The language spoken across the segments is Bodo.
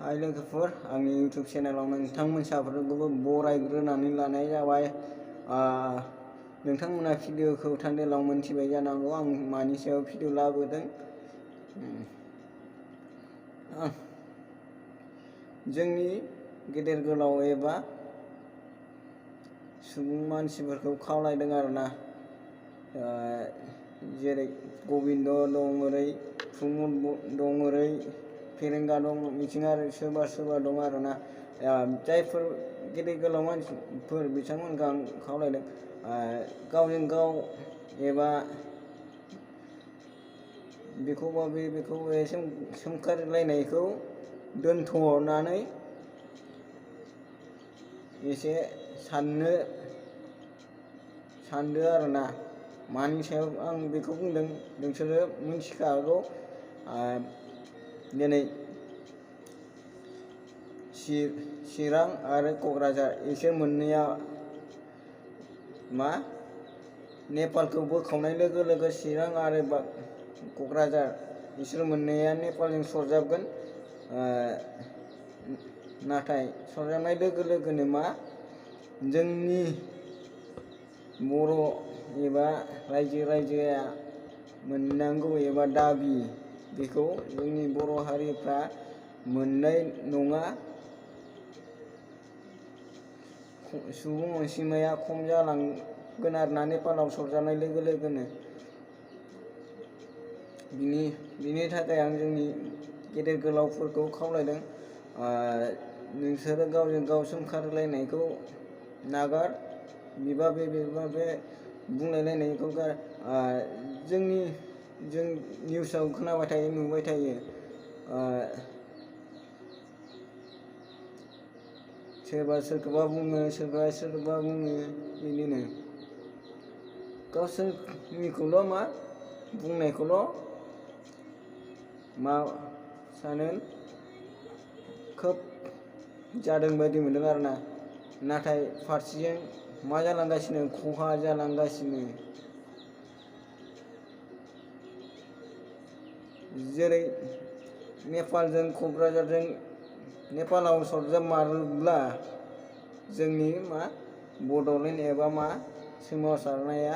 हाय लोगोफोर, आंनि इउटुब चेनेलाव नोंथांमोन साफ्रोमखौबो बरायग्रोनानै लानाय जाबाय। नोंथांमोना भिडिअखौ थान्देलाव मोनथिबाय जानांगौ आं मानि सायाव भिडिअ लाबोदों। जोंनि गेदेर गोलाव एबा सुबुं मानसिफोरखौ खावलायदों आरोना, जेरै गबिन्द दं, ओरै प्रमद दं, ओरै फेरेंगा दं, बिथिं आरो सोरबा सोरबा दं आरोना। जायफोर गेदेर गोलाव मानसिफोर बिथांमोनखौ आं खावलायदों, गावजों गाव एबा बेखौबा बेखौ सोंखारिलायनायखौ दोनथ'नानै एसे सानदो आरोना। मानि सायाव आं बेखौ बुंदों नोंसोरो मिथिखागौ। दिनै चिरां आरो क'क्राझार इसोर मोननैया नेपालखौ बोखावनाय लोगो लोगो चिरां आरो क'क्राझार इसोर मोननैया नेपालजों सरजाबगोन। नाथाय सरजाबनाय लोगो लोगोनो जोंनि बर' एबा रायजो राजाया मोननांगौ एबा दाबि बेखौ जोंनि बर' हारिफ्रा मोननाय नङा। सुबुं अनजिमाया खम जालांगोन आरोना नेपालाव सरजाबनाय लोगो लोगोनो। बिनि थाखाय आं जोंनि गेदेर गोलावफोरखौ खावलायदों, नोंसोरो गावजों गाव सोंखारिलायनायखौ नागार, बिबा बे बुंलायलायनायखौ गार। जों निउसाव खोनाबाय थायो, नुबाय थायो, सोरबा सोरखौबा बुङो, सोरबा बुङो, बिदिनो गावसोरनिखौल' बुंनायखौल' सानो। खोब जादों बायदि मोनदों आरोना, नाथाय फारसेजों मा जालांगासिनो, खहा जालांगासिनो। जेरै नेपालजों क'क्राझारजों नेपालाव सरजाबमारोब्ला जोंनि बड'लेण्ड एबा सोमावसारनाया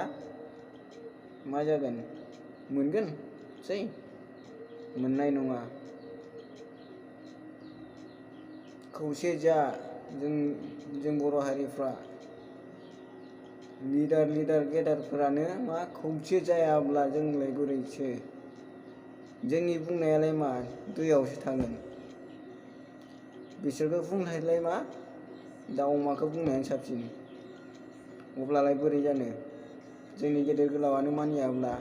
मा जागोन? मोनगोनसै? मोननाय नङा। खौसे जा जों बर' हारिफ्रा, लिडार गेदारफोरानो खौसे जायाब्ला जोंलाय बोरैथो? जोंनि बुंनायालाय दैयावसो थागोन। बिसोरखौ बुंनायलाय दाउ अमाखौ बुंनायानो साबसिन। अब्लालाय बोरै जानो? जोंनि गेदेर गोलावानो मानियाब्ला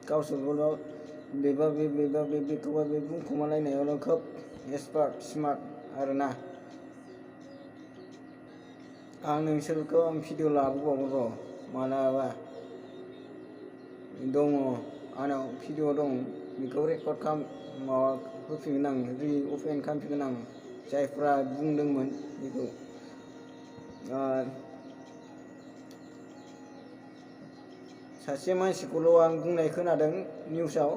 गावसोरखौल' बेखौबा बे बुंखोमालायनायावल' खोब एक्सपार्ट स्मार्ट आरोना। नोंसोरखौ भिडिअ लाबोबावगोन र', मालाबा दङ आंनाव भिडिअ दं, बेखौ रेकर्ड होफिनगोन आं, अपेन खालामफिनगोन आं, जायफ्रा बुंदोंमोन बेखौ। सासे मानसिखौल' आं बुंनाय खोनादों निउसाव,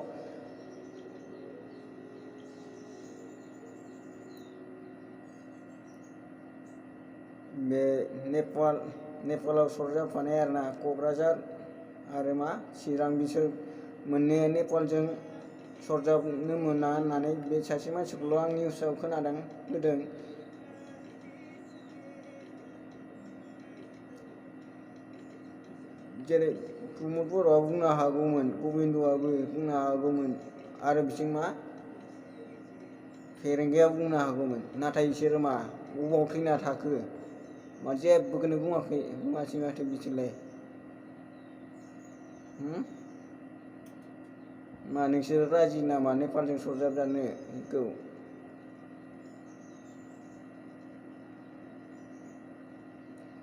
बे नेपालाव सरजाबफानाय आरोना, क'क्राझार आरो चिरां बिसोर मोननैया नेपालजों सरजाबनो मोना होननानै बे सासे मानसिखौल' आं निउसाव होदों। जेरै प्रमद बर'आ बुंनो हागौमोन, गबिन्दआबो बुंनो हागौमोन, आरो बिथिं फेरेंगाया बुंनो हागौमोन, नाथाय बिसोरो बबाव थैना थाखो? जेबोखौनो बुङासै माथो बिसोरलाय। नोंसोरो राजि नामा नेपालजों सरजाबजानो? बेखौ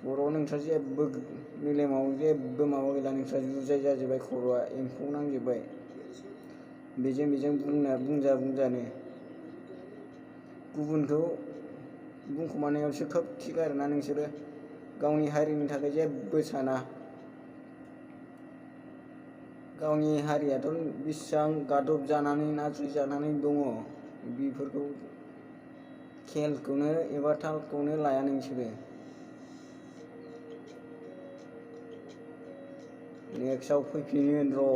खर'आव नोंस्रा जेबो मेलेमाव जेबो माबा गैला, नोंस्रा जुजाय जाजोब्बाय, खर'आ एम्फौ नांजोब्बाय बेजों बुंजानो। गुबुनखौ बुंखोमानायावसो खोब थिग आरोना, नोंसोरो गावनि हारिनि थाखाय जेबो साना। गावनि हारियाथ' बेसेबां गादब जानानै नासय जानानै दङ, बेफोरखौ खेलखौनो एबा थालखौनो लाया नोंसोरो। नेक्स्टआव फैफिनगोन र'।